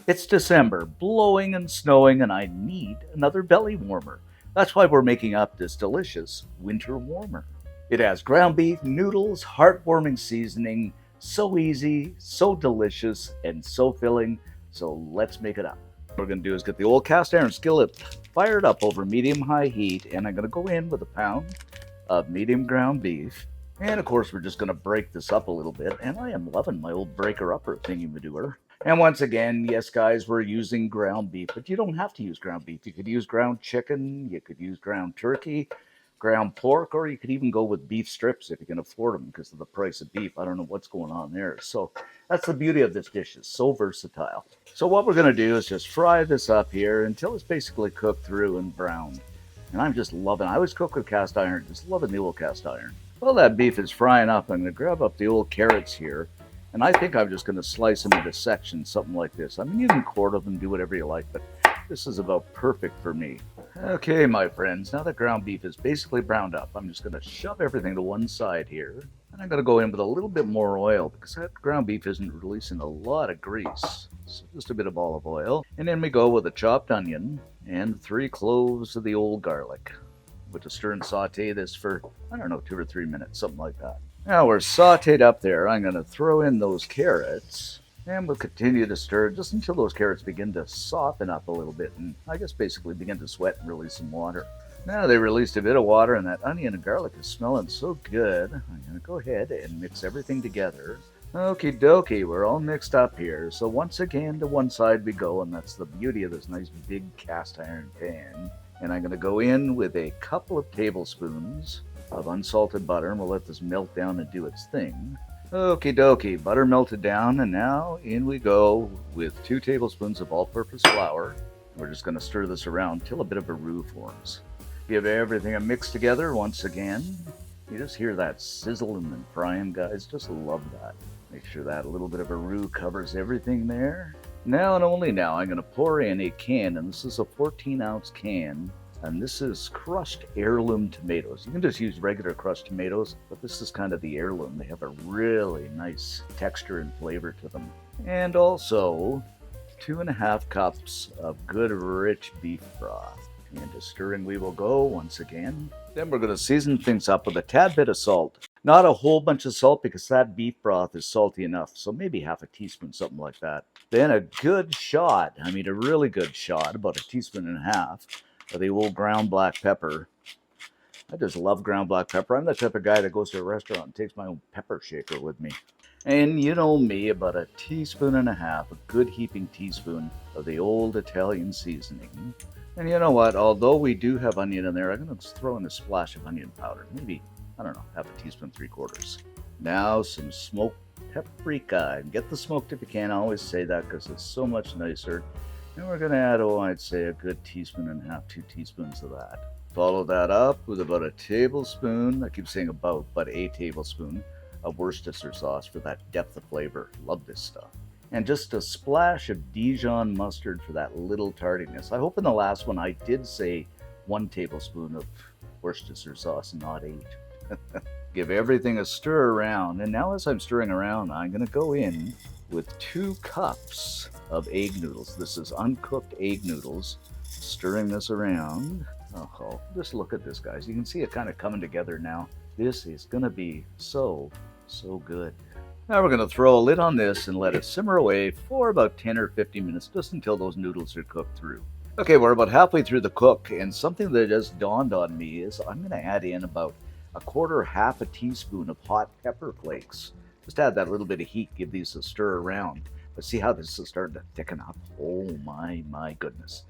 It's December, blowing and snowing, and I need another belly warmer. That's why we're making up this delicious winter warmer. It has ground beef, noodles, heartwarming seasoning, so easy, so delicious, and so filling. So let's make it up. What we're going to do is get the old cast iron skillet fired up over medium-high heat, and I'm going to go in with a pound of medium ground beef. And of course, we're just going to break this up a little bit, and I am loving my old breaker-upper thingy-madoer. And once again, yes, guys, we're using ground beef, but you don't have to use ground beef. You could use ground chicken, you could use ground turkey, ground pork, or you could even go with beef strips if you can afford them because of the price of beef. I don't know what's going on there. So that's the beauty of this dish. It's so versatile. So what we're going to do is just fry this up here until it's basically cooked through and browned. And I'm just loving it. I always cook with cast iron, just loving the old cast iron. While that beef is frying up, I'm going to grab up the old carrots here. And I think I'm just going to slice them into sections, something like this. I mean, you can quarter them, do whatever you like, but this is about perfect for me. Okay, my friends, now that ground beef is basically browned up, I'm just going to shove everything to one side here. And I'm going to go in with a little bit more oil because that ground beef isn't releasing a lot of grease. So just a bit of olive oil. And then we go with a chopped onion and 3 cloves of the old garlic. We'll just stir and saute this for, I don't know, 2 or 3 minutes, something like that. Now we're sauteed up there. I'm going to throw in those carrots, and we'll continue to stir just until those carrots begin to soften up a little bit and I guess basically begin to sweat and release some water. Now they released a bit of water, and that onion and garlic is smelling so good. I'm going to go ahead and mix everything together. Okie dokie, we're all mixed up here. So once again, to one side we go, and that's the beauty of this nice big cast iron pan. And I'm going to go in with a couple of tablespoons of unsalted butter, and we'll let this melt down and do its thing. Okie dokie, butter melted down, and now in we go with 2 tablespoons of all-purpose flour. We're just going to stir this around till a bit of a roux forms. Give everything a mix together once again. You just hear that sizzling and frying, guys. Just love that. Make sure that a little bit of a roux covers everything there. Now and only now, I'm going to pour in a can, and this is a 14-ounce can. And this is crushed heirloom tomatoes. You can just use regular crushed tomatoes, but this is kind of the heirloom. They have a really nice texture and flavor to them. And also 2.5 cups of good rich beef broth. Into stirring we will go once again. Then we're going to season things up with a tad bit of salt. Not a whole bunch of salt because that beef broth is salty enough, so maybe half a teaspoon, something like that. Then a good shot, I mean a really good shot, about 1.5 teaspoons of the old ground black pepper. I just love ground black pepper. I'm the type of guy that goes to a restaurant and takes my own pepper shaker with me. And you know me, about 1.5 teaspoons, a good heaping teaspoon of the old Italian seasoning. And you know what? Although we do have onion in there, I'm going to throw in a splash of onion powder. Maybe, I don't know, 1/2 teaspoon, 3/4. Now some smoked paprika. Get the smoked if you can. I always say that because it's so much nicer. And we're going to add, I'd say a good 1.5 teaspoons, 2 teaspoons of that. Follow that up with about 1 tablespoon, I keep saying about, but a tablespoon of Worcestershire sauce for that depth of flavor. Love this stuff. And just a splash of Dijon mustard for that little tardiness. I hope in the last one I did say 1 tablespoon of Worcestershire sauce and not 8. Give everything a stir around. And now as I'm stirring around, I'm going to go in with 2 cups of egg noodles. This is uncooked egg noodles. Stirring this around. Oh, just look at this, guys. You can see it kind of coming together now. This is going to be so good. Now we're going to throw a lid on this and let it simmer away for about 10 or 15 minutes, just until those noodles are cooked through. Okay, we're about halfway through the cook, and something that just dawned on me is I'm going to add in about 1/4 teaspoon of hot pepper flakes. Just add that little bit of heat, give these a stir around. But see how this is starting to thicken up? Oh my goodness.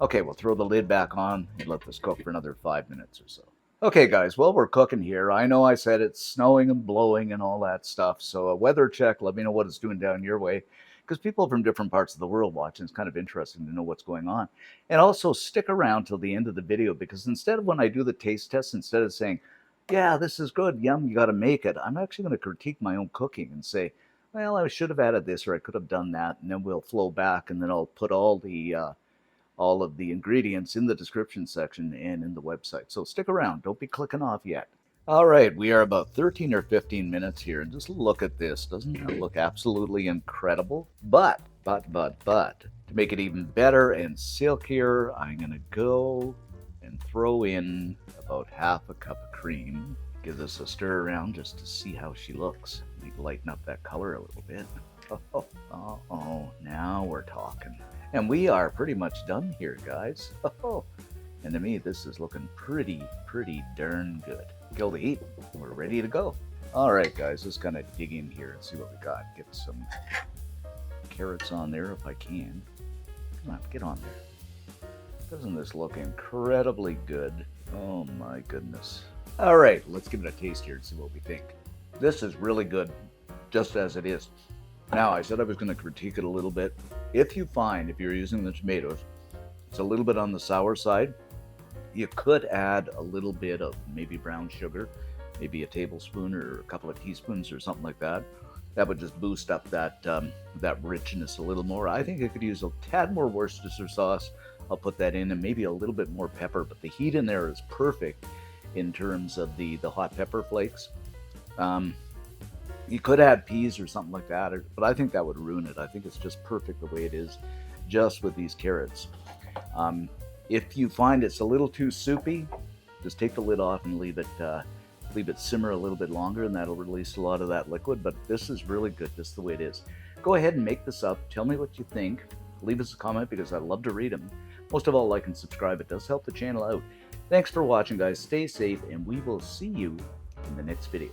Okay, we'll throw the lid back on and let this cook for another 5 minutes or so. Okay, guys, well, we're cooking here. I know I said it's snowing and blowing and all that stuff, so a weather check, let me know what it's doing down your way, because people from different parts of the world watching, it's kind of interesting to know what's going on. And also stick around till the end of the video, because instead of when I do the taste test, instead of saying, yeah, this is good, yum, you got to make it, I'm actually going to critique my own cooking and say, well, I should have added this or I could have done that, and then we'll flow back, and then I'll put all of the ingredients in the description section and in the website. So stick around. Don't be clicking off yet. All right, we are about 13 or 15 minutes here, and just look at this. Doesn't that look absolutely incredible? But But, to make it even better and silkier, I'm going to go and throw in about half a cup of cream. Give this a stir around just to see how she looks. Maybe lighten up that color a little bit. Oh, now we're talking. And we are pretty much done here, guys. And to me, this is looking pretty darn good. Kill the heat. We're ready to go. All right, guys, let's kind of dig in here and see what we got. Get some carrots on there if I can. Come on, get on there. Doesn't this look incredibly good? Oh my goodness. All right, let's give it a taste here and see what we think. This is really good, just as it is. Now, I said I was going to critique it a little bit. If you find, if you're using the tomatoes, it's a little bit on the sour side, you could add a little bit of maybe brown sugar, maybe a tablespoon or a couple of teaspoons or something like that. That would just boost up that richness a little more. I think I could use a tad more Worcestershire sauce. I'll put that in, and maybe a little bit more pepper, but the heat in there is perfect in terms of the hot pepper flakes. You could add peas or something like that, but I think that would ruin it. I think it's just perfect the way it is, just with these carrots. If you find it's a little too soupy, just take the lid off and leave it simmer a little bit longer, and that'll release a lot of that liquid. But this is really good just the way it is. Go ahead and make this up. Tell me what you think. Leave us a comment because I'd love to read them. Most of all, like and subscribe. It does help the channel out. Thanks for watching, guys. Stay safe, and we will see you in the next video.